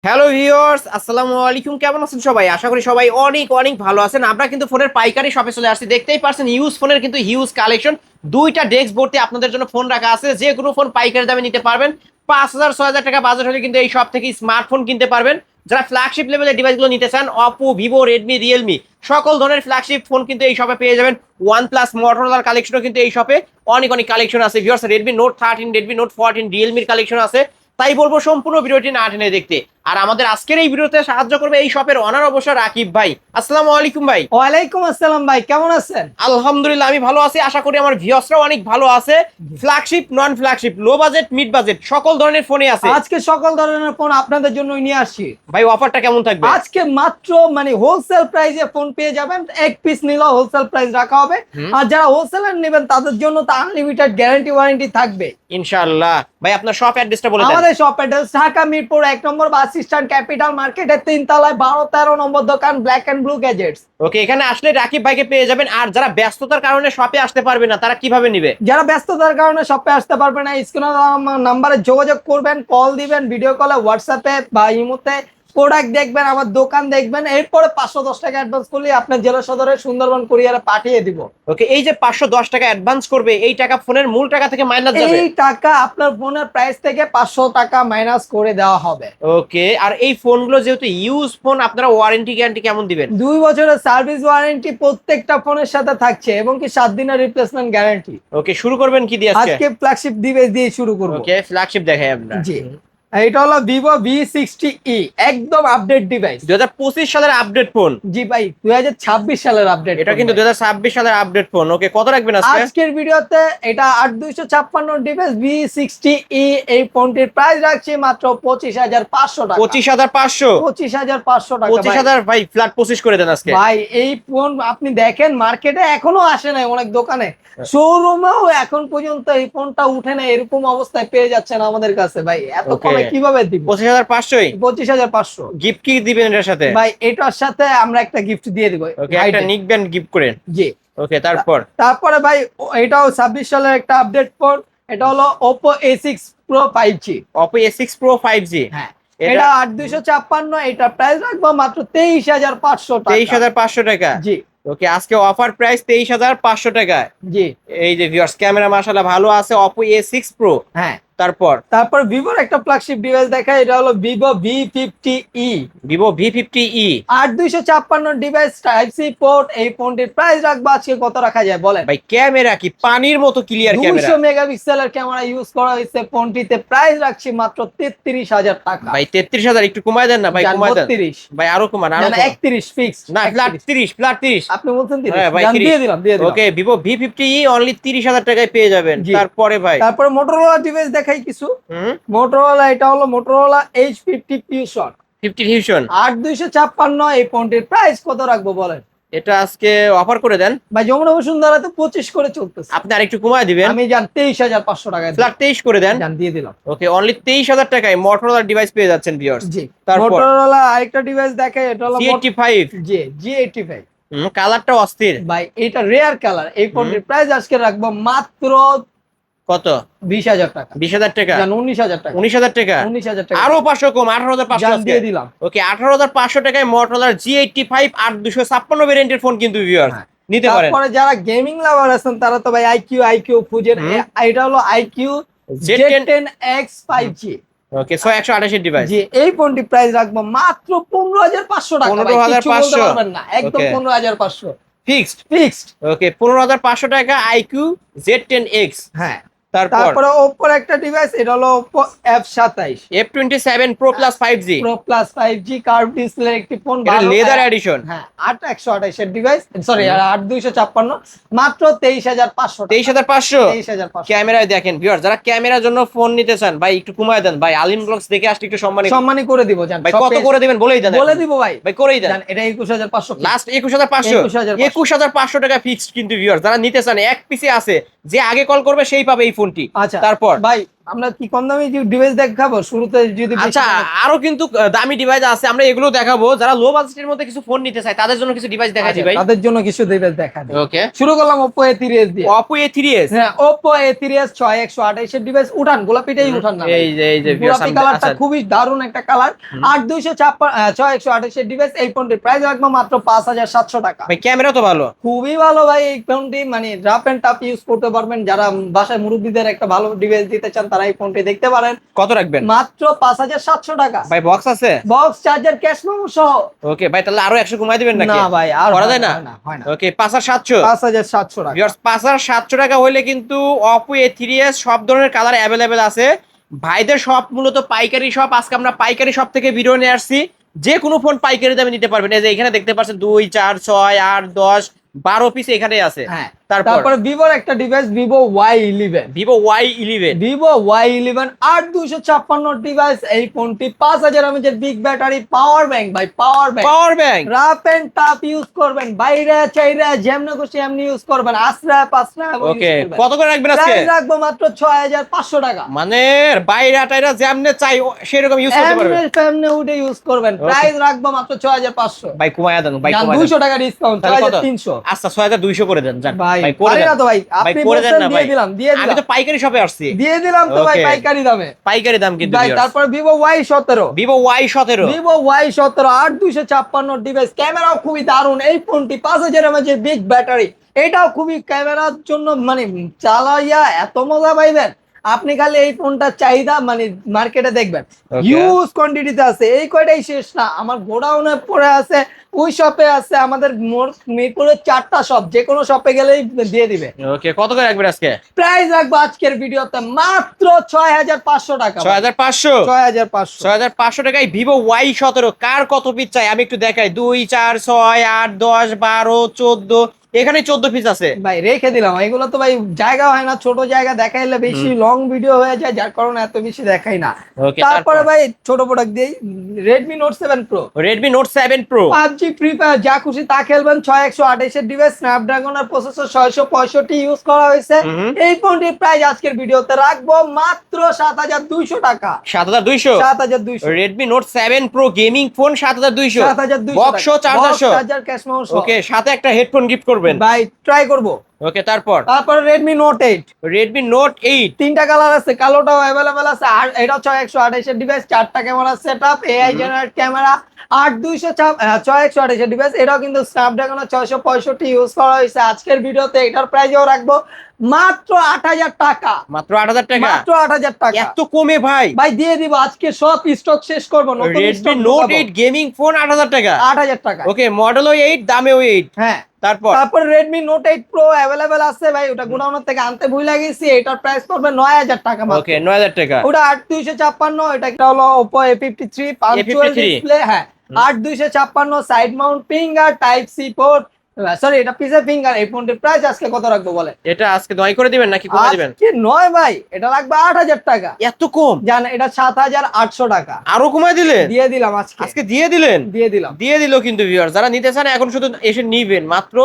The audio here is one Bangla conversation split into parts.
হ্যালো ভিউয়ার্স, আসসালামু আলাইকুম। কেমন আছেন সবাই? আশা করি সবাই অনেক অনেক ভালো আছেন। আমরা কিন্তু ফোনের পাইকারি শপে চলে আসছি। দেখতেই পারছেন ইউজ ফোনের কিন্তু হিউজ কালেকশন। দুইটা ডেস্ক ভর্তি আপনাদের জন্য ফোন রাখা আছে। যে কোনো ফোন পাইকারি দামে নিতে পারবেন। 5,000 6,000 টাকা বাজেট হলে কিন্তু এই শপ থেকে স্মার্টফোন কিনতে পারবেন। যারা ফ্ল্যাগশিপ লেভেলের ডিভাইসগুলো নিতে চান, অপো, ভিভো, রেডমি, রিয়েলমি সকল ধরনের ফ্ল্যাগশিপ ফোন কিন্তু এই শপে পেয়ে যাবেন। OnePlus, মোটরোলার কালেকশনও কিন্তু এই শপে অনেক অনেক কালেকশন আছে। Viewers, Redmi Note 13, Redmi Note 14, রিয়েলমির কালেকশন আছে। তাই বলবো সম্পূর্ণ ভিডিওটি না টেনে দেখতে। আর আমাদের আজকের এই ভিডিওতে সাহায্য করবে এই শপের অনার অবশ্য রাকিব ভাই। আসসালামু আলাইকুম ভাই। ওয়ালাইকুম আসসালাম ভাই, কেমন আছেন? আলহামদুলিল্লাহ আমি ভালো আছি, আশা করি আমার ভিউয়ার্সরাও অনেক ভালো আছে। ফ্ল্যাগশিপ, নন flagship, low budget, mid budget সকল ধরনের ফোনই আছে। আজকে সকল ধরনের ফোন আপনাদের জন্য নিয়ে আসছি। ভাই অফারটা কেমন থাকবে? আজকে মাত্র হোলসেল প্রাইসে ফোন পেয়ে যাবেন। এক পিস নিলেও হোলসেল প্রাইস রাখা হবে। আর যারা হোলসেলার নেবেন তাদের জন্য তো আনলিমিটেড গ্যারান্টি ওয়ারেন্টি থাকবে ইনশাআল্লাহ। ভাই আপনার শপ অ্যাড্রেসটা বলে দেন। আমাদের শপ অ্যাড্রেস ঢাকা মিরপুর 1 নম্বর বাস স্ট্যান্ড, ক্যাপিটাল মার্কেটের 3 তলায় 12-13 নম্বর দোকান, ব্ল্যাক এন্ড ব্লু গ্যাজেটস। ওকে, এখানে আসলে রাকিব ভাইকে পেয়ে যাবেন। আর যারা ব্যস্ততার কারণে শপে আসতে পারবে না তারা কিভাবে নিবে? যারা ব্যস্ততার কারণে শপে আসতে পারবে না, স্ক্রিনে নাম্বারে যোগাযোগ করবেন, কল দিবেন, ভিডিও কলে, হোয়াটসঅ্যাপে বা ইমোতে প্রোডাক্ট দেখবেন, আমার দোকান দেখবেন। এরপরে 510 টাকা অ্যাডভান্স করলে আপনার জেলা সদরে সুন্দরবন কুরিয়ারে পাঠিয়ে দিব। ওকে, এই যে 510 টাকা অ্যাডভান্স করবে, এই টাকা ফোনের মূল টাকা থেকে মাইনাস যাবে? এই টাকা আপনার ফোনের প্রাইস থেকে 500 টাকা মাইনাস করে দেওয়া হবে। ওকে, আর এই ফোনগুলো যেহেতু ইউজ ফোন, আপনারা ওয়ারেন্টি গ্যারান্টি কেমন দিবেন? 2 বছরের সার্ভিস ওয়ারেন্টি প্রত্যেকটা ফোনের সাথে থাকছে এবং কি 7 দিনের রিপ্লেসমেন্ট গ্যারান্টি। ওকে, শুরু করবেন কি দিয়ে আজকে? আজকে ফ্ল্যাগশিপ ডিভাইস দিয়ে শুরু করব। ওকে, ফ্ল্যাগশিপ দেখাই আমরা। জি, এটা হলো ভিভো V60e, একদম আপডেট ডিভাইস। 2025 সালের আপডেট ফোন। জি ভাই, 2026 সালের আপডেট। এটা কিন্তু 2026 সালের আপডেট ফোন। ওকে, কত রাখবেন আজকে? আজকের ভিডিওতে এটা 8256 ডিভাইস V60e, এই ফোনটির প্রাইস রাখছি মাত্র 25,500 টাকা। 25,500? 25,500 টাকা। 25,000 ভাই, ফ্ল্যাট 25 করে দেন আজকে। ভাই এই ফোন আপনি দেখেন মার্কেটে এখনো আসে নাই, অনেক দোকানে শোরুমেও এখন পর্যন্ত এই ফোনটা উঠে না, এরকম অবস্থায় পেয়ে যাচ্ছেন আমাদের কাছে। ভাই এত কমে কিভাবে দিব? 25,500? 25,500। গিফট কি দিবেন এটার সাথে? ভাই এটার সাথে আমরা একটা গিফট দিয়ে দিব। ওকে, একটা নিক ব্যান্ড গিফট করেন। জি। ওকে, তারপরে ভাই এটাও 26 সালের একটা আপডেট ফোন। এটা হলো Oppo A6 Pro 5G। Oppo A6 Pro 5G। হ্যাঁ, এটা 8256, এটা প্রাইস রাখবো মাত্র 23,500 টাকা। 23,500 টাকা? জি। ওকে, আজকে অফার প্রাইস 23,500 টাকা। জি। এই যে ভিউয়ার্স, ক্যামেরা মাশাআল্লাহ ভালো আছে, Oppo A6 Pro। হ্যাঁ, তারপর ভিভোর একটা ফ্ল্যাগশিপ ডিভাইস দেখা, এটা হলো Vivo V50e। Vivo V50e 8256 device, type C port. এই ফোনটির প্রাইস রাখবো আজকে কত রাখা যায় বলেন? ভাই ক্যামেরা কি পানির মতো ক্লিয়ার ক্যামেরা। 200 মেগাপিক্সেলের ক্যামেরা ইউজ করা হয়েছে ফোনটিতে। প্রাইস রাখছি মাত্র 33,000 টাকা। ভাই 33,000 একটু কমায় দেন না ভাই, কমায় দেন 32। ভাই, আরো কমান, আরো 31 ফিক্স না, ফ্ল্যাট 30। আপনি বলছেন 30। হ্যাঁ ভাই, দিয়ে দিলাম। ওকে, ভিভো V50e অনলি 30,000 টাকায় পেয়ে যাবেন। জি। তারপরে ভাই তারপরে মোটরোলা ডিভাইস দেখাই কিছু। মোটরোলা, এটা হলো মোটরোলা H50 Fusion 50 ফিউশন 8256। এই ফোনটির প্রাইস কত রাখবো বলেন? এটা আজকে অফার করে দেন ভাই যমুনা বসুন্ধরা তো 25 করে চলতেছে। আপনি আরেকটু কমায় দিবেন। আমি জান 23,500 টাকায় ফ্ল্যাট 23 করে দেন। জান দিয়ে দিলাম। ওকে, অনলি 23,000 টাকায় মোটরোলা ডিভাইস পেয়ে যাচ্ছেন ভিউয়ার্স। জি। তারপর মোটরোলা আরেকটা ডিভাইস দেখাই, এটা হলো G85। জি, G85। কালারটা অস্থির ভাই এটা রেয়ার কালার। এই ফোনটির প্রাইস আজকে রাখবো মাত্র কত? 20,000 টাকা। 20,000 টাকা? জান 19,000 টাকা। 19,000 টাকা? 19,000 টাকা। আরো 500 কম, 18,500 জান আজকে দিয়ে দিলাম। ওকে, 18,500 টাকায় মোটরোলার G85 8256 ভেরিয়েন্টের ফোন কিন্তু ভিউয়ার্স নিতে পারেন। তারপরে যারা গেমিং লাভার আছেন তারা তো ভাই আইকিউ খুঁজেন। এটা হলো আইকিউ Z10X 5G। ওকে, 6128 এর ডিভাইস। জি, এই ফোনটি প্রাইস রাখবো মাত্র 15,500 টাকা। 15,500 না, একদম 15,500 ফিক্সড। ওকে, 15,500 টাকা আইকিউ Z10X। হ্যাঁ। তারপরে Oppo একটা ডিভাইস, এটা হলো Oppo F27 F27 Pro Plus 5G। Pro Plus 5G curve display একটি ফোন। এটা লেদার এডিশন। হ্যাঁ, 8128 এর ডিভাইস, সরি 8256, মাত্র 23,500 টাকা। 23,500? 23,500। ক্যামেরায় দেখেন ভিউয়ার, যারা ক্যামেরার জন্য ফোন নিতে চান ভাই একটু কমায় দেন ভাই। আলিম ব্লগস দেখে আসলে একটু সম্মানী করে দিব জান। ভাই কত করে দিবেন বলেই দেন। বলে দিব ভাই। ভাই করেই দেন। জান এটা 21,500। লাস্ট 21,500? 21,500 টাকা ফিক্সড কিন্তু ভিউয়ার। যারা নিতে চান, এক পিসে আছে, যে আগে কল করবে সেই পাবে এই ফোনটি। আচ্ছা তারপর ভাই আমরা কি কম দামি ডিভাইস দেখাবো শুরুতে যদি বেশি আচ্ছা দামে- আরো কিন্তু দামি ডিভাইস আছে, আমরা এগুলো দেখাবো। যারা লো বাজেটের মধ্যে কিছু ফোন নিতে চায় তাদের জন্য কিছু ডিভাইস দেখাচ্ছি আচ্ছা, ভাই। তাদের জন্য কিছু ডিভাইস দেখা দিই। ওকে, শুরু করলাম Oppo A3s দিয়ে। Oppo A3s। হ্যাঁ, Oppo A3s 6128 এর ডিভাইস উঠান, গোলাপিটাই উঠান না ভাই। এই যে গোলাপি কালারটা আচ্ছা, খুবই দারুণ একটা কালার। 6256 এর ডিভাইস, এই ফোনটির প্রাইস রাখবো মাত্র 5700 টাকা। ভাই ক্যামেরা তো ভালো। খুবই ভালো ভাই, এই ফোনটি মানে রাফ এন্ড টাফ ইউজ করতে পারবেন। যারা বাসায় মুরব্বীদের একটা ভালো ডিভাইস দিতে চান তারা এই ফোনটি দেখতে পারেন। কত রাখবেন মাত্র 5700 টাকা। ভাই? বক্স আছে? বক্স, চার্জার, ক্যাশ মেমো সহ। ওকে ভাই, তাহলে আরো 100 কমাই দিবেন নাকি? না ভাই, আর করা যায় না? হয় না। ওকে 5700। 5700 টাকা। ভিউয়ার্স 5700 টাকা হইলে কিন্তু Oppo A3s সব ধরনের কালার অ্যাভেলেবেল আছে। ভাইদের শপ মূলত পাইকারি শপ। আজকে আমরা পাইকারি শপ থেকে ভিডিও নিয়ে আসছি। যে কোনো ফোন পাইকারি দামে নিতে পারবেন। এই যে এখানে দেখতে পাচ্ছেন 2 4 6 8 10 12 পিস এখানে আছে। হ্যাঁ, তারপর তারপরে ভিভোর একটা device Vivo Y11। Vivo Y11। Vivo Y11 8256 device. এই ফোনটি 5000 mAh এর বিগ ব্যাটারি, পাওয়ার ব্যাংক ভাই, power bank. Power bank. Rough and tough use করবেন, বাইরে চাইরে যেমন খুশি এমনি ইউজ করবেন, আশ্রা পাঁচরা ওকে, কত করে রাখবেন আজকে? প্রাইস রাখবো মাত্র 6500 টাকা। মানে বাইরা টাইরা যেমনে চাই সেরকম ইউজ করতে পারবেন। এমনি ফ্যামনে উঠে ইউজ করবেন, প্রাইস রাখবো মাত্র 6500। ভাই কমায়া দেন ভাই, কমায়া 200 টাকা ডিসকাউন্ট, তাহলে কত? 6300। আচ্ছা 6200 করে দেন। যান ভাই করে পারি দেন। না তো ভাই, ভাই আপনি করে দেন বলছেন না দিয়ে ভাই। দিলাম, দিয়ে আমি দিলাম, তো পাইকারি শপে আসছি। দিয়ে দিলাম তো ভাই Okay. পাইকারি দামে। পাইকারি দাম কিন্তু ভাই তারপর Vivo Y17। Vivo Y17। Vivo Y17 8256 device, ক্যামেরাও খুবই দারুণ। এই ফোনটি 5000 mAh এর বিগ ব্যাটারি, এটাও খুবই ক্যামেরার জন্য মানে চালাইয়া এত মজা পাইবেন আপনি। খালি এই ফোনটা চাহিদা মানে মার্কেটে দেখবেন Okay. হিউজ কোয়ান্টিটিতে আছে। এই কয়টাই শেষ না, আমার গোডাউনে পড়ে আছে, ওই শপে আছে, আমাদের মিরপুরের 4টা শপ, যে কোনো শপে গেলেই দিয়ে দিবে। ওকে, কত করে রাখবেন আজকে? প্রাইস রাখবো আজকের ভিডিওতে মাত্র 6500 টাকা। 6500। 6500। 6500 টাকায় Vivo Y17। কার কত পিস চাই আমি একটু দেখাই। 2 4 6 8 10 12 14, এখানে 14 পিস আছে। ভাই রেখে দিলাম, এগুলো তো ভাই জায়গা হয় না, ছোট জায়গা দেখাইলে বেশি লং ভিডিও হয়ে যায়, যার কারণে এত বেশি দেখাই না। ওকে, তারপরে ভাই ছোট প্রোডাক্ট দিই, Redmi Note 7 Pro। Redmi Note 7 Pro। PUBG, free fire যা খুশি তা খেলবেন। 6128 এর ডিভাইস, স্ন্যাপড্রাগন এর প্রসেসর 665 ইউজ করা হয়েছে। এই ফোনটির প্রাইস আজকের ভিডিওতে রাখবো মাত্র 7200 টাকা। 7200। 7200। Redmi Note 7 Pro gaming phone 7200। 7200 box charger সহ। চার্জার, ক্যাশ মেমো সহ। ওকে, সাথে একটা হেডফোন গিফট করবেন। ভাই ট্রাই করবো। ওকে, তারপর তারপরে Redmi Note 8। Redmi Note 8। 3টা কালার আছে, কালোটাও অ্যাভেলেবেল আছে। আর এটা 6128 এর ডিভাইস, 4টা camera setup, AI generate camera, 6128 এর ডিভাইস। এটাও কিন্তু স্ন্যাপড্রাগন 665 ইউজ করা হয়েছে। আজকের ভিডিওতে এটার প্রাইসও রাখবো মাত্র 8000 টাকা। মাত্র 8000 টাকা? মাত্র 8000 টাকা। এত কমে ভাই? ভাই দিয়ে দিব, আজকে সব স্টক শেষ করবো। Redmi Note 8 গেমিং ফোন 8000 টাকা? 8000 টাকা। ওকে, মডেলও 8, দামেও 8। হ্যাঁ, তারপর Redmi Note 8 Pro অ্যাভেলেবেল আছে ভাই, ওটা গোডাউন থেকে আনতে ভুলে গেছি। এটার প্রাইস পড়বে 9000 টাকা মাত্র। ওকে, 9000 টাকা। ওটা 8256, এটা একটা হলো Oppo A53 punctual A53 display. হ্যাঁ, 8256 side mount finger type C port, sorry এটা পিছে ফিঙ্গার। এই ফোনটির প্রাইস আজকে কত রাখবো বলে? এটা আজকে 9 করে দিবেন নাকি কমে দিবেন? আজকে নয় ভাই, এটা লাগবে 8000 টাকা। এত কম? জান, এটা 7800 টাকা। আরো কমায় দিলেন? দিয়ে দিলাম আজকে। আজকে দিয়ে দিলেন? দিয়ে দিলাম। দিয়ে দিল কিন্তু ভিউয়ার, যারা নিতে চান এখন শুধু এসে নিবেন মাত্র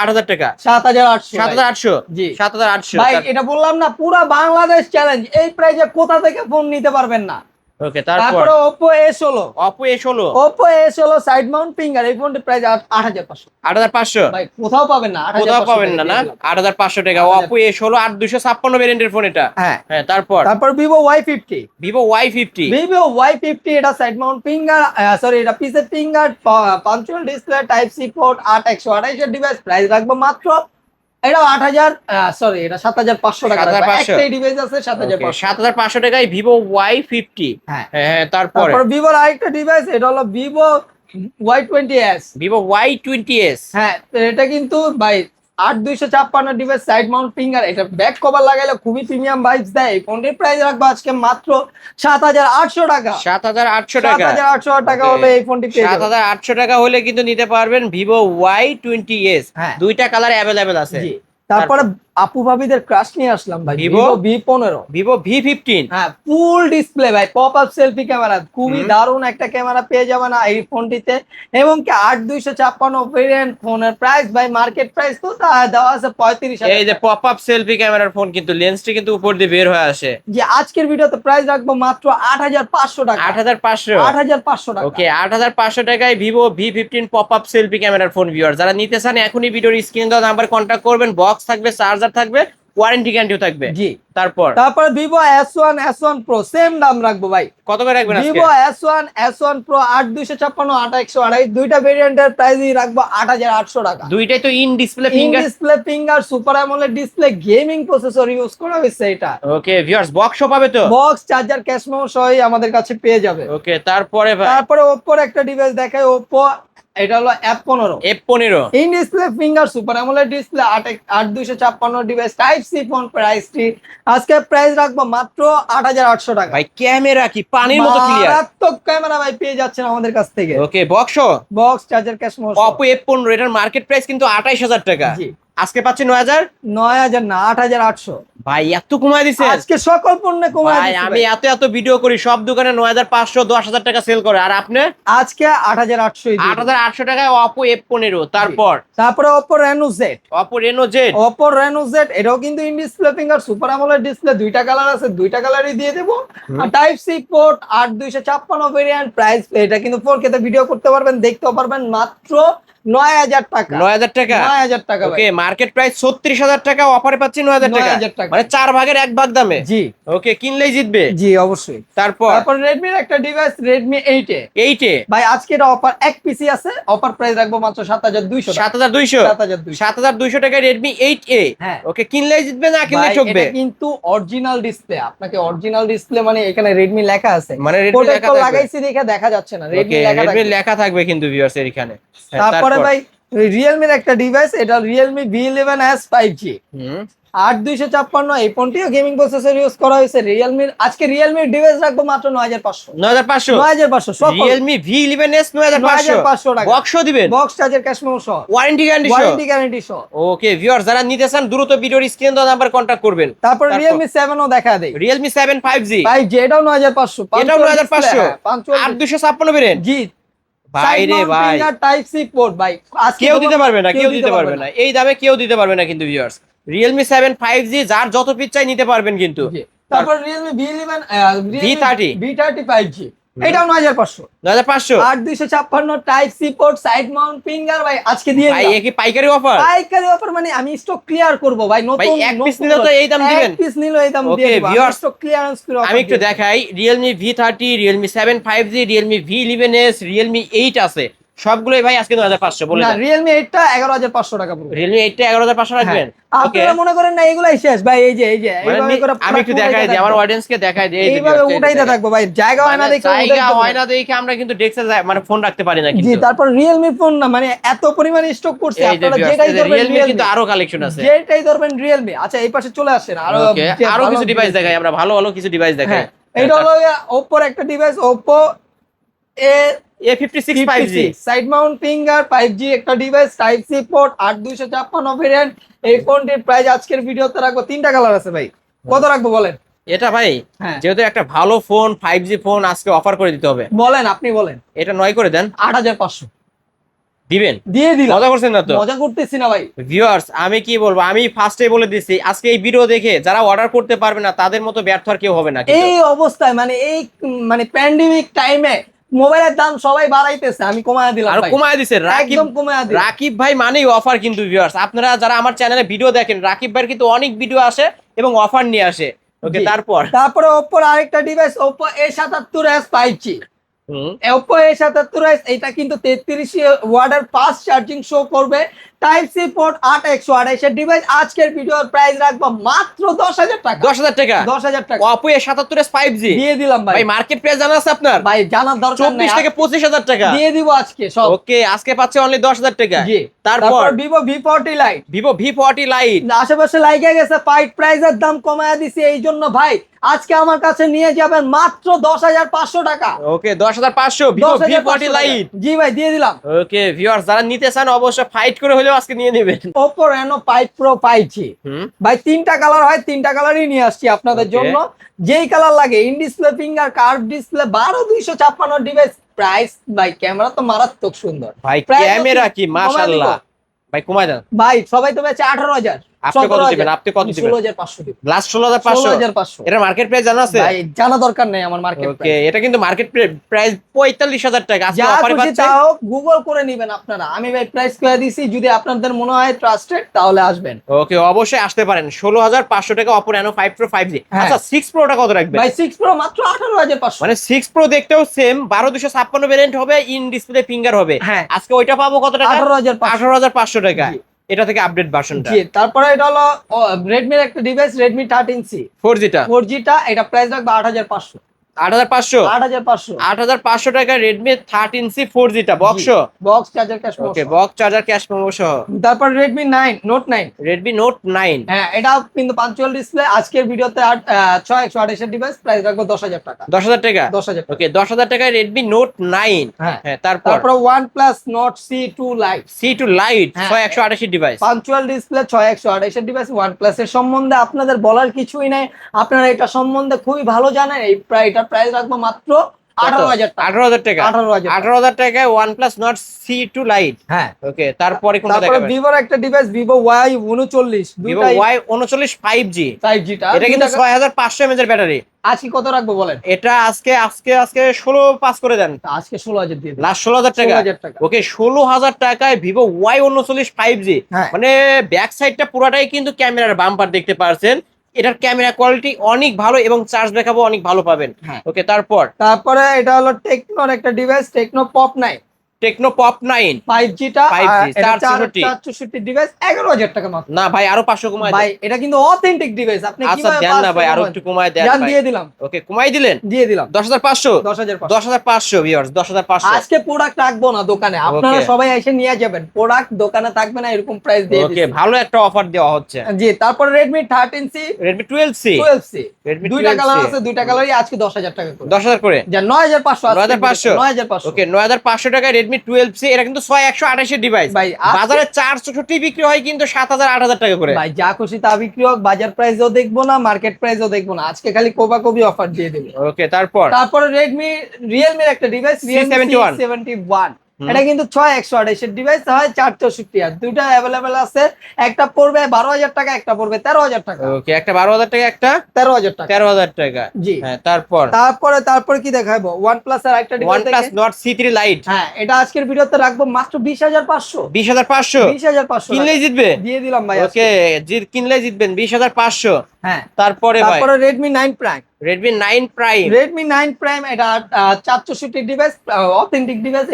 8000 টাকা। 7800। 7800। জি 7800 ভাই, এটা বললাম না পুরা বাংলাদেশ চ্যালেঞ্জ। এই প্রাইসে কোথা থেকে ফোন নিতে পারবেন না। ওকে, তারপর তারপরে Oppo A16। Oppo A16। Oppo A16 side mount finger, এই ফোনটির প্রাইস 8500। 8500। ভাই কোথাও পাবেন না, কোথাও পাবেন না, না 8500 টাকা। Oppo A16 8256 ভেরিয়েন্টের ফোন এটা। হ্যাঁ। হ্যাঁ, তারপর Vivo Y50। Vivo Y50। Vivo Y50 এটা সাইড মাউন্ট ফিঙ্গার, সরি এটা পিসের finger, punctual display, type C port, 8128 এর ডিভাইস। প্রাইস রাখবো মাত্র, এটা 8000, সরি এটা 7500 টাকা। 7500 একটাই ডিভাইস আছে 7500। 7500 টাকায় Vivo Y50। হ্যাঁ। হ্যাঁ, তারপর তারপর Vivo আরেকটা ডিভাইস, এটা হলো Vivo Y20s। Vivo Y20s। হ্যাঁ, তো এটা কিন্তু ভাই 8256 ডিভাইস, সাইড মাউন্ট ফিঙ্গার। এটা ব্যাক কভার লাগাইলে খুবই প্রিমিয়াম ভাইবস দেয়। এই ফোনটির প্রাইস রাখবো আজকে মাত্র 7800 টাকা। 7800 টাকা। 7800 টাকা হলে এই ফোনটি পেয়ে যাবেন। 7800 টাকা হলে কিন্তু নিতে পারবেন Vivo Y20s। হ্যাঁ। দুইটা কালার অ্যাভেলেবেল আছে। জি। তারপরে আপু ভাবিদের ক্রাশ নিয়ে আসলাম ভাই, Vivo Vivo V15। Vivo V15। হ্যাঁ, ফুল ডিসপ্লে ভাই, পপ আপ সেলফি ক্যামেরা, খুবই দারুণ একটা ক্যামেরা পেয়ে যাবেন এই ফোনটিতে। এবং কি 8256 ভেরিয়েন্ট, ফোনের প্রাইস ভাই মার্কেট প্রাইস তো দেওয়া আছে 35,000। এই যে পপ আপ সেলফি ক্যামেরার ফোন, কিন্তু লেন্সটি কিন্তু উপর দিয়ে বের হয়ে আসে। যে আজকের ভিডিওতে প্রাইস রাখবো মাত্র 8,500 টাকা। 8,500। 8,500 টাকা। ওকে, 8,500 টাকায় Vivo V15 pop up selfie ক্যামেরার ফোন। ভিউয়ার যারা নিতে চান এখনই ভিডিওর স্ক্রিন দেওয়া নাম্বার কন্ট্যাক্ট করবেন। বক্স থাকবে, চার্জার থাকবে, ওয়ারেন্টি গ্যারান্টিও থাকবে। জি। তারপর ভিভো S1 Pro সেম দাম রাখবো ভাই। কত করে রাখবেন আজকে? ভিভো S1 Pro 8256 8128 দুইটা ভেরিয়েন্টের প্রাইসই রাখবো 8,800 টাকা। দুইটাই তো in display in finger. Display finger super AMOLED display gaming processor use করা হয়েছে এটা। ওকে ভিউয়ার্স, বক্সও পাবে তো? বক্স, চার্জার, ক্যাশ মেমো সহই আমাদের কাছে পেয়ে যাবে। ওকে, তারপরে ভাই তারপরে Oppo একটা ডিভাইস দেখায়, Oppo এটা হলো F15। F15 in display finger super AMOLED display 8256 device, type C phone. প্রাইসটি আজকে প্রাইস রাখবো মাত্র 8,800 টাকা। ভাই ক্যামেরা কি পানির মতো ক্লিয়ার। মারাত্মক ক্যামেরা ভাই পেয়ে যাচ্ছেন আমাদের কাছ থেকে। ওকে, বক্সও box, charger, cash memo. Oppo F15 এটার মার্কেট প্রাইস কিন্তু 28,000 টাকা। জি। আজকে পাচ্ছি 9,000। 9,000 না, 8,800। ভাই এত কমায় দিছে আজকে সকল পণ্যে কমায় ভাই। দিচ্ছি আমি ভাই। এত ভিডিও করি, সব দোকানে 9,500 10,000 টাকা সেল করে, আর আপনি আজকে 8,800 ই দিই। 8,800 টাকায় Oppo F15। তারপরে Oppo Reno Z। Oppo Reno Z। Oppo Reno Z এটাও কিন্তু in display finger super AMOLED display, দুইটা কালার আছে, দুইটা কালারই দিয়ে দেবো। আর type C port, 8256 variant. Price এটা কিন্তু 4K তে ভিডিও করতে পারবেন, দেখতেও পারবেন, মাত্র 9,000 টাকা। 9,000 টাকা। 9,000 টাকা ভাই। ওকে, মার্কেট প্রাইস 36,000 টাকা, অফারে পাচ্ছি 9,000 টাকা। 9,000 টাকা। মানে 4 ভাগের 1 ভাগ দামে। জি। ওকে, কিনলেই জিতবে। জি অবশ্যই। তারপর Redmi-র একটা ডিভাইস, Redmi 8 এ 8 এ ভাই আজকে এটা অফার, এক পিসি আছে, অফার প্রাইস রাখবো মাত্র 7,200 টাকা। 7,200। 7,200 7,200 টাকায় Redmi 8A। হ্যাঁ। ওকে, কিনলেই জিতবে, না কিনলে ভাই, ঠকবে। এটা কিন্তু অরিজিনাল ডিসপ্লে, আপনাকে অরিজিনাল ডিসপ্লে মানে এখানে রেডমি লেখা আছে, মানে Redmi প্রোটেক্টর লেখা থাকবে। লাগাইছি দেখে দেখা যাচ্ছে না, ওকে, রেডমি লেখা Redmi থাকবে। লেখা থাকবে কিন্তু ভিউয়ার্স এর এখানে। হ্যাঁ, তারপরে তারপর? ভাই রিয়েলমির একটা ডিভাইস, এটা রিয়েলমি V11s 5G। হুম। 8256 এই ফোনটিও গেমিং প্রসেসর ইউজ করা হয়েছে। আজকে রিয়েলমির ডিভাইস রাখবো মাত্র 9,500। 9,500। 9,500 সব Realme V11s 9,500 9,500 টাকা। বক্সও দিবেন, বক্স, চার্জার, ক্যাশ মেমো সহ, ওয়ারেন্টি ওয়ারেন্টি গ্যারান্টি সহ। ওকে ভিউয়ার্স, যারা নিতে চান দ্রুত ভিডিওর স্ক্রিন দেওয়া নাম্বার কন্ট্যাক্ট করবেন। তারপর রিয়েলমি 7 ও দেখা দেই। Realme 7 5G। 5G এটাও 9,500। এটাও 9,500। 8,256 ভেরিয়েন্ট। জি। ভাই রে ভাই, টাইপ সি পোর্ট ভাই, আজকে কেউ দিতে পারবে না, কেউ দিতে পারবে না এই দামে, কেউ দিতে পারবে না কিন্তু ভিউয়ার্স। Realme 7 5G যার যত পিস চাই নিতে পারবেন কিন্তু। জি। তারপর Realme V11 V30 V30 5G এটাও 9,500। 9,500। 8,256 type C port, side mount finger ভাই আজকে দিয়ে ভাই দিলাম। এ কি পাইকারি অফার? পাইকারি অফার মানে আমি স্টক ক্লিয়ার করব ভাই, নতুন ভাই এক পিস নিলে তো এই দাম দিবেন? এক পিস নিলে এই দাম Okay, দিয়ে দিব। viewers, স্টক ক্লিয়ারেন্স করে আমি একটু দেখাই। Realme V30, Realme 7 5G, Realme V11s, Realme 8 আছে, সবগুলোই ভাই আজকে 9,500 বলে না, দেন। রিয়েলমি 8টা 11,500 টাকা পড়বে। Realme 8টা 11,500 রাখবেন। ওকে, আপনারা মনে করেন না এগুলাই শেষ ভাই, এই যে মানে এইভাবে করে আমি একটু দেখাই দিই, আমার অডিয়েন্সকে দেখাই দিই। এই যে এইভাবে viewers, এই যে উঠাইতে দেখেন। থাকবো ভাই, জায়গা হয় না মানে দেখে জায়গা উঠাইতে হয় থাকবো। না দেখে আমরা কিন্তু ডেস্কে মানে ফোন রাখতে পারি না জি। কিন্তু। তারপর রিয়েলমি ফোন না মানে এত পরিমাণে স্টক করছে, এই যে আপনারা viewers, যেটাই এই যে ধরবেন Realme কিন্তু রিয়েলমি, আরো কালেকশন আছে। যেটাই ধরবেন রিয়েলমি। আচ্ছা এই পাশে চলে আসেন, আরো ওকে, আরো কিছু ডিভাইস দেখাই আমরা, ভালো ভালো কিছু ডিভাইস দেখাই। হ্যাঁ, এটা হলো Oppo একটা device, Oppo A56 5G। Side mount finger 5G একটা device, type C port, 8,256 variant. এই ফোনটির প্রাইস আজকের ভিডিওতে রাখবো, 3টা কালার আছে ভাই, কত রাখবো বলেন? এটা ভাই হ্যাঁ। যেহেতু একটা ভালো ফোন 5G ফোন আজকে অফার করে দিতে হবে। বলেন, আপনি বলেন। এটা 9 করে দেন। 8,500 দিবেন? দিয়ে দিলাম। মজা করছেন না তো? মজা করতেছি না ভাই। ভিউয়ার্স, আমি কি বলবো, আমি ফার্স্টে বলে দিচ্ছি, আজকে এই ভিডিও দেখে যারা অর্ডার করতে পারবে না তাদের মতো ব্যর্থ আর কেউ হবে না কিন্তু। এই অবস্থায় মানে এই মানে প্যান্ডেমিক টাইমে মোবাইলের দাম সবাই বাড়াইতেছে, আমি কমায় দিলাম আর ভাই। কমায় দিছে রাকিব। একদম কমায় দিলাম। রাকিব ভাই মানেই অফার কিন্তু ভিউয়ার্স। আপনারা যারা আমার চ্যানেলে ভিডিও দেখেন, রাকিব ভাইয়ের কিন্তু অনেক ভিডিও আসে এবং অফার নিয়ে আসে। ওকে, জি। তারপরে Oppo আরেকটা device, Oppo A77s 5G। Oppo A77s এটা কিন্তু 33 ওয়াটের ফাস্ট চার্জিং শো করবে, টাইপ সি পোর্ট, 8,128 এর ডিভাইস। আজকের ভিডিওর প্রাইস রাখবো মাত্র 10,000 টাকা। 10,000 টাকা। 10,000 টাকা Oppo A77s 5G দিয়ে দিলাম ভাই। ভাই মার্কেট প্রাইস জানা আছে আপনার? ভাই জানার দরকার নেই, 24 থেকে 25,000 টাকা দিয়ে দিব আজকে সব। ওকে, আজকে পাচ্ছে অনলি 10,000 টাকা। জি। তারপর Vivo V40 Lite, Vivo V40 Lite। আশেপাশে লাইগে গেছে, ফাইট প্রাইসের দাম কমায় দিছি, এই জন্য ভাই আজকে আমার কাছে নিয়ে যাবেন মাত্র 10,500 টাকা। ওকে, 10,500 Vivo V40 Lite। জি ভাই দিয়ে দিলাম। ওকে ভিউয়ার্স, যারা নিতে চান অবশ্যই ফাইট করে হলেও হলেও আজকে নিয়ে নেবেন। Oppo Reno 5 Pro 5G ভাই 3টা কালার হয়, 3টা কালারই নিয়ে আসছি আপনাদের জন্য। যেই কালার লাগে, in display, finger, curve display, 12256 device. Price ভাই ক্যামেরা তো মারাত্মক সুন্দর ভাই, Price ক্যামেরা কি কমায় মাশাআল্লাহ। দিব। ভাই কমায় দেন ভাই সবাই তো বেচে 18,000। আপনি কত দিবেন? আপনি কত দিবেন? 16,500 দিব। লাস্ট 16500। 16,500 এটা মার্কেট প্রাইস জানা আছে? ভাই জানা দরকার নেই আমার মার্কেট ওকে, প্রাইস। এটা কিন্তু মার্কেট প্রাইস 45000 টাকা। আজকে যা অফারে খুশি পাচ্ছেন। তাও গুগল করে নেবেন আপনারা। আমি ভাই প্রাইস করে দিছি, যদি আপনাদের মনে হয় ট্রাস্টেড তাহলে আসবেন। ওকে, অবশ্যই আসতে পারেন। 16500 টাকা Oppo Reno 5 Pro 5G। হ্যাঁ। আচ্ছা 6 Pro টা কত রাখবেন? ভাই 6 Pro মাত্র 18,500। মানে 6 Pro দেখতেও সেম 12256 ভেরিয়েন্ট হবে, ইন ডিসপ্লে ফিঙ্গার হবে। হ্যাঁ। আজকে ওইটা পাবো কত টাকা? 18,500 18500 টাকা। জি। এটা থেকে আপডেট ভার্সনটা। জি, তারপরে এটা হলো রেডমির একটা ডিভাইস, রেডমি 13C 4G টা 4G টা। এটা প্রাইস রাখবো 8,500। 8500। 8,500 8500 টাকা রেডমি 13C 4G টা box. Box charger cash. Okay, box charger cash memo সহ। তারপর রেডমি 9 নোট 9। Redmi note 9। হ্যাঁ, এটা কিন্তু পাঞ্চুয়াল ডিসপ্লে। আজকের ভিডিওতে 6128 এর ডিভাইস, প্রাইস রাখবো 10,000 টাকা। 10000 টাকা। 10,000 টাকা। ওকে, 10000 টাকায় রেডমি নোট 9। হ্যাঁ। হ্যাঁ, তারপর তারপর OnePlus Nord C2 Lite C2 Lite হ্যাঁ। 6128 ডিভাইস। পাঞ্চুয়াল ডিসপ্লে 6128 এর ডিভাইস। OnePlus এর সম্বন্ধে আপনাদের বলার কিছুই নাই, আপনারা এটা সম্বন্ধে খুবই ভালো জানেন। এটা প্রাইস রাখবো মাত্র 18,000 টাকা। 18000 টাকা। 18,000 18000 টাকায় OnePlus Nord C2 Lite। হ্যাঁ। ওকে, তারপরে কোনটা তারপরে দেখাবেন? ভিভোর একটা device, Vivo Y39 Vivo Y39 5G। 5G টা। এটা কিন্তু 6500 mAh এর ব্যাটারি। আজকে কত রাখবো বলেন? এটা আজকে 16 পাস করে দেন। আজকে 16,000 দিয়ে দিন। লাস্ট 16000 টাকা। 16,000 টাকা। ওকে, 16000 টাকায় Vivo Y39 5G। হ্যাঁ। মানে ব্যাক সাইডটা পুরাটাই কিন্তু ক্যামেরার বাম্পার দেখতে পারছেন। এটার ক্যামেরা কোয়ালিটি অনেক ভালো এবং চার্জ ব্যাকআপও অনেক ভালো পাবেন। হ্যাঁ। ওকে, তারপরে এটা হলো টেকনোর একটা device, Tecno Pop 9 Tecno Pop 9 5G টা। 5G, এটা 464 464 ডিভাইস, 11,000 টাকা মাত্র। না ভাই, আরো 500 কমায় ভাই দেন। এটা কিন্তু অথেন্টিক ডিভাইস। আপনি আচ্ছা কিভাবে দেন না 500 ভাই, আরো কমান? একটু কমায় দেন জান ভাই। দিয়ে দিলাম। ওকে, কমাই দিলেন। দিয়ে দিলাম 10500। 10,500। 10500 ভিউয়ার্স, 10500। আজকে প্রোডাক্ট রাখবো না দোকানে, আপনারা Okay. সবাই এসে নিয়ে যাবেন। প্রোডাক্ট দোকানে থাকবে না, এরকম প্রাইস দিয়ে ওকে, দিচ্ছি। ভালো একটা অফার দেওয়া হচ্ছে। জি, তারপর Redmi 13C Redmi 12C 12C Redmi দুইটা 12C কালার আছে, দুইটা কালারই আজকে 10,000 টাকা করে। 10000 করে। যা 9,500 আজকে 9,500 9,500 ওকে, 9500 টাকায় Redmi 12C। এটা কিন্তু 6128 এর ডিভাইস। ভাই, আজকে- বাজারে 464 বিক্রি হয় কিন্তু 7000 8000 টাকা করে। ভাই যা খুশি তা বিক্রি হোক, বাজার প্রাইসও দেখবো না, মার্কেট প্রাইসও দেখবো না, আজকে খালি কোবাকবি অফার দিয়ে দেবে। ওকে, তারপরে রিয়েলমির একটা ডিভাইস, Realme C71 C71 এটা কিন্তু 6128 এর ডিভাইস, হয় 464 আর দুইটা অ্যাভেলেবেল আছে। একটা পড়বে 12,000 টাকা, একটা পড়বে 13,000 টাকা। ওকে, একটা 12000 টাকা, একটা 13,000 টাকা। 13000 টাকা। জি। হ্যাঁ, তারপরে কি দেখাবো? OnePlus এর একটা device OnePlus Nord C3 Lite হ্যাঁ, এটা আজকের ভিডিওতে রাখবো মাত্র 20,500। 20500। 20,500 কিনলেই জিতবে। দিয়ে দিলাম ভাই। ওকে, কিনলে জিতবেন 20500। হ্যাঁ। তারপরে Redmi 9 Prime। Redmi 9 Prime। Redmi 9 Prime এটা 464 ডিভাইস, অথেন্টিক ডিভাইস।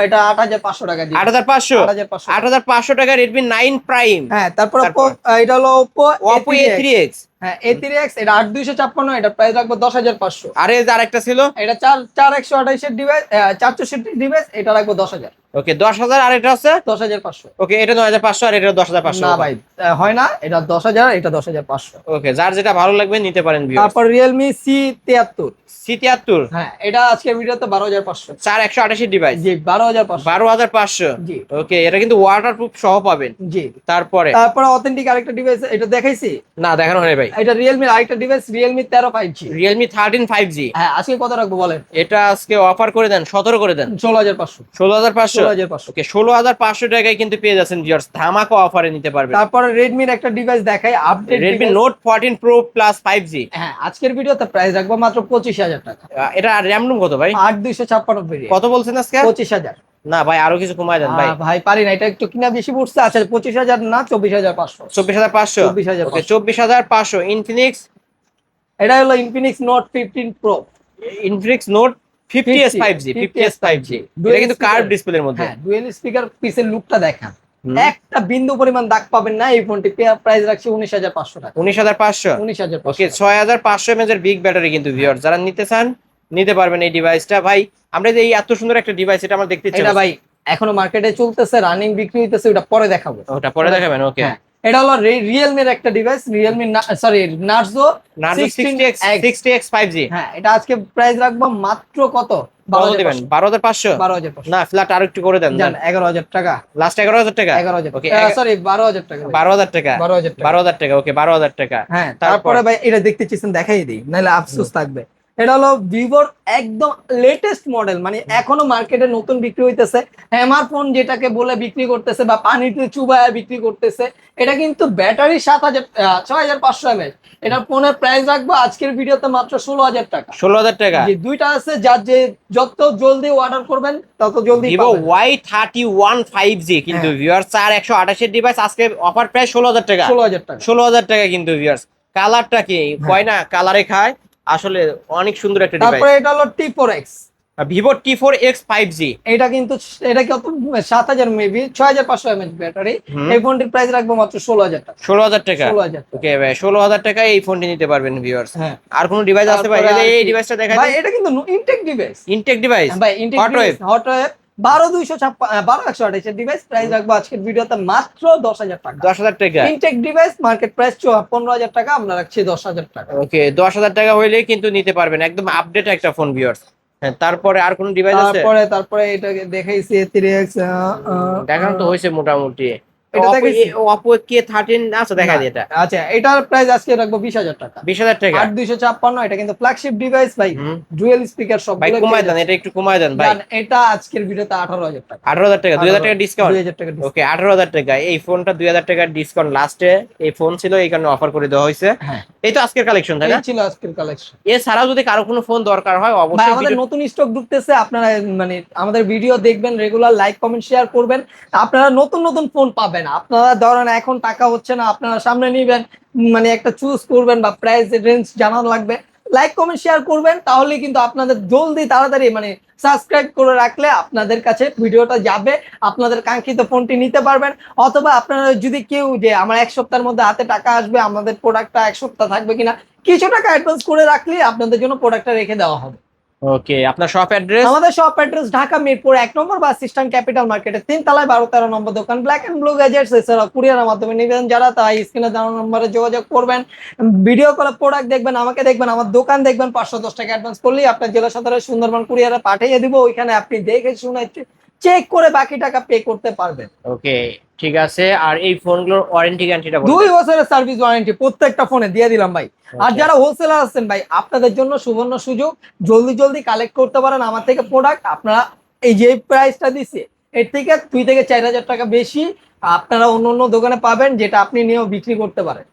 এটা 8,500 টাকা দিয়ে। 8500। 8,500 8500 টাকা Redmi 9 Prime। হ্যাঁ, তারপর তারপর? এটা হলো Oppo Oppo A3X। হ্যাঁ, A3X এটা 8,256, এটা প্রাইস রাখবো 10,500। আরে আরেকটা ছিল। এটা 4,128 এর ডিভাইস, 464 ডিভাইস, এটা রাখবো 10,000। ওকে, 10000। আর এটা আছে 10,500। ওকে, এটা 9500 আর এটা 10500। না ভাই, হয় না, এটা 10,000, এটা 10,500। ওকে, যার যেটা ভালো লাগবে নিতে পারেন ভিউয়ার্স। তারপর Realme C73 C73 হ্যাঁ, এটা আজকের ভিডিওতে 12,500। 4128 ডিভাইস। জি, 12,500। 12500। জি। ওকে, এটা কিন্তু ওয়াটারপ্রুফ সহ পাবেন। জি। তারপরে তারপরে অথেন্টিক আরেকটা ডিভাইস, এটা দেখাইছি না, দেখানো হয় ভাই। এটা রিয়েলমির আরেকটা device, Realme 13 5G। Realme 13 5G। হ্যাঁ, আজকে কত রাখবো বলেন? এটা আজকে অফার করে দেন, 17 করে দেন। 16,500। 16500। 16,500। ওকে, 16500 টাকায় কিন্তু পেয়ে যাচ্ছেন ভিউয়ার্স, ধামাকা অফারে নিতে পারবেন। তারপরে রেডমির একটা ডিভাইস দেখাই, update Redmi Note 14 Pro Plus 5G। হ্যাঁ, আজকের ভিডিওতে প্রাইস রাখবো মাত্র 25,000 টাকা। এটা RAM রুম কত ভাই? 8,256 ভেরিয়েন্ট। কত বলছেন আজকে? 25,000। না ভাই, আরো কিছু কমায় দেন ভাই। ভাই পারি না, এটা একটু কিনা বেশি পড়ছে। আচ্ছা, 25,000 না, 24,500। 24500। 24,500 ওকে, 24500। Infinix এটা হলো Infinix Note 15 Pro। Note 50s 5G। 50s 5G। এটা কিন্তু কার্ভ ডিসপ্লের মধ্যে। হ্যাঁ, ডুয়েল স্পিকার, পিসের লুকটা দেখান, একটা বিন্দু পরিমাণ দাগ পাবেন না। এই ফোনটি প্রাইস রাখছি 19,500 টাকা। 19500। 19,500। ওকে, 6500 mAh এর বিগ ব্যাটারি কিন্তু ভিউয়ার্স, যারা নিতে চান নিতে পারবেন এই ডিভাইসটা। ভাই, আমরা যে এই এত সুন্দর একটা ডিভাইস, এটা আমরা দেখতে চাই। এটা ভাই এখনো মার্কেটে চলতেছে, রানিং বিক্রি হইতেছে, ওটা পরে দেখাবো। ওটা পরে দেখাবেন। ওকে, হ্যাঁ। এটা হলো রিয়েলমির একটা device, Realme sorry Narzo Narzo 16X। 60X 5G। হ্যাঁ, এটা আজকে প্রাইস রাখবো মাত্র কত, কত দিবেন? 12,500। 12,500 না ফ্ল্যাট আর একটু করে দেন। জান 11,000 টাকা, লাস্ট 11,000 টাকা। 11,000 ওকে সরি 12,000 টাকা, 12,000 টাকা। 12,000 টাকা। 12,000 টাকা, ওকে 12,000 টাকা। হ্যাঁ, তারপরে ভাই এটা দেখতে চাইছেন দেখাই দিই, নাহলে আফসোস থাকবে। এটা হলো ভিভোর একদম লেটেস্ট মডেল, মানে এখনো মার্কেটে নতুন বিক্রি হইতেছে। হ্যামার ফোন যেটাকে বলে বিক্রি করতেছে বা পানিতে চুবায়া বিক্রি করতেছে। এটা কিন্তু ব্যাটারি 6500 mAh। এটা ফোনের প্রাইস রাখবো আজকের ভিডিওতে মাত্র 16,000 টাকা। 16,000 টাকা। যে দুইটা আছে, যার যে যত জলদি অর্ডার করবেন তত জলদি ভিভো পাবেন। Y31 5G কিন্তু হ্যাঁ। ভিউয়ার্স 4128 এর ডিভাইস আজকে অফার প্রাইস 16,000 টাকা। 16,000 টাকা। 16,000 টাকা কিন্তু ভিউয়ার্স। কালারটা কি কয় না, কালারে খায় আসলে, অনেক সুন্দর একটা ডিভাইস। তারপরে এটা হলো T4X। Vivo T4X 5G। এটা কিন্তু এটা কত 7,000 মেবি 6500 mAh ব্যাটারি। এই ফোনটির প্রাইস রাখবো মাত্র 16,000 টাকা। 16,000 টাকা। 16,000 টাকা। ওকে ভাই 16,000 টাকায় এই ফোনটি নিতে পারবেন ভিউয়ার্স। হ্যাঁ। আর কোন ডিভাইস আছে ভাই? তারপরে আর এই কি? ডিভাইসটা দেখাই ভাই দিন। এটা কিন্তু ইনটেক ডিভাইস। Intact device. ভাই intact Hot device, Wave। Hot Wave 12128 এর ডিভাইস, প্রাইস রাখবো আজকের ভিডিওতে মাত্র 10,000 টাকা। 10,000 টাকা। ইনটেক ডিভাইস মার্কেট প্রাইস 15,000 টাকা, আমরা রাখছি 10,000 টাকা। ওকে 10,000 টাকা হইলেই কিন্তু নিতে পারবেন, একদম আপডেট একটা ফোন ভিউয়ার্স। হ্যাঁ, তারপরে আর কোন ডিভাইস আছে? তারপরে এটাকে দেখাইছি A3X। দেখানো তো হয়েছে মোটামুটি। এটা দেখাইছি। Oppo K13 আছে, দেখা দিই এটা। আচ্ছা, এটার প্রাইস আজকে রাখবো 20,000 টাকা। 20,000 টাকা। 8256, এটা কিন্তু ফ্ল্যাগশিপ ডিভাইস ভাই, হুম। ডুয়েল স্পিকার সব। ভাই কমায় দেন, এটা একটু কমায় দেন ভাই। এটা আজকের ভিডিওতে 18,000 টাকা। 18,000 টাকা, 2,000 টাকা ডিসকাউন্ট। 2,000 টাকা discount। ওকে 18,000 টাকা। এই ফোনটা 2,000 টাকার ডিসকাউন্ট লাস্টে এই ফোন ছিল, এই কারণে অফার করে দেওয়া হয়েছে। হ্যাঁ, এই তো আজকের কালেকশন, তাই না? এই ছিল আজকের কালেকশন। এছাড়াও যদি কারো কোনো ফোন দরকার হয় ভাই অবশ্যই আমাদের নতুন স্টক ঢুকতেছে, আপনারা মানে আমাদের ভিডিও দেখবেন, রেগুলার লাইক কমেন্ট শেয়ার করবেন, আপনারা নতুন নতুন ফোন পাবেন। আপনারা ধরেন এখন টাকা হচ্ছে না, আপনারা সামনে নিবেন, মানে একটা চুজ করবেন বা প্রাইস রেঞ্জ জানানো লাগবে, লাইক কমেন্ট শেয়ার করবেন, তাহলে কিন্তু আপনাদের জলদি তাড়াতাড়ি মানে সাবস্ক্রাইব করে রাখলে আপনাদের কাছে ভিডিওটা যাবে, আপনাদের কাঙ্ক্ষিত ফোনটি নিতে পারবেন। অথবা আপনারা যদি কেউ যে আমার 1 সপ্তাহের মধ্যে হাতে টাকা আসবে, আমাদের প্রোডাক্টটা 1 সপ্তাহ থাকবে কিনা, কিছু টাকা অ্যাডভান্স করে রাখলে আপনাদের জন্য প্রোডাক্টটা রেখে দেওয়া হবে। ওকে আপনার শপ অ্যাড্রেস? আমাদের শপ অ্যাড্রেস ঢাকা মিরপুর 1 নম্বর বাস স্ট্যান্ড ক্যাপিটাল মার্কেটের 3 তলায় 12-13 নম্বর দোকান ব্ল্যাক এন্ড ব্লু গ্যাজেটস। এছাড়া কুরিয়ারের মাধ্যমে নিবেন যারা, তাই স্ক্রিনে দেওয়া নম্বরে যোগাযোগ করবেন। ভিডিও কলে প্রোডাক্ট দেখবেন, আমাকে দেখবেন, আমার দোকান দেখবেন, 510 টাকা অ্যাডভান্স করলেই আপনার জেলা সদরে সুন্দরবন কুরিয়ারে পাঠিয়ে দিব। ওইখানে আপনি দেখে শুনে চেক করে বাকি টাকা পে করতে পারবেন। ওকে ঠিক আছে। আর এই ফোনগুলোর ওয়ারেন্টি গ্যারান্টিটা 2 বছরের সার্ভিস ওয়ারেন্টি প্রত্যেকটা ফোনে দিয়ে দিলাম ভাই। আর যারা হোলসেলার আছেন ভাই, আপনাদের জন্য সুবর্ণ সুযোগ, জলদি জলদি কালেক্ট করতে পারেন আমার থেকে প্রোডাক্ট। আপনারা এই যে প্রাইসটা দিচ্ছে, এর থেকে 2 থেকে 4,000 টাকা বেশি আপনারা অন্য অন্য দোকানে পাবেন, যেটা আপনি নিয়েও বিক্রি করতে পারেন।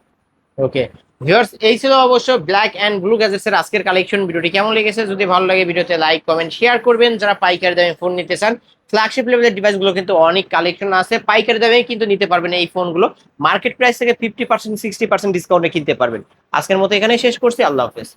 ওকে ভিউয়ার্স, এই ছিল অবশ্য ব্ল্যাক এন্ড ব্লু গ্যাজেটস এর আজকের কালেকশন। ভিডিওটি কেমন লেগেছে? যদি ভালো লাগে ভিডিওতে লাইক কমেন্ট শেয়ার করবেন। যারা পাইকারি দামে ফোন নিতে চান, ফ্ল্যাগশিপ লেভেলের ডিভাইসগুলো কিন্তু অনেক কালেকশন আছে, পাইকারি দামে কিন্তু নিতে পারবেন এই ফোনগুলো। মার্কেট প্রাইস থেকে 50% 60% ডিসকাউন্টে কিনতে পারবেন। আজকের মতো এখানে শেষ করছি, আল্লাহ হাফেজ।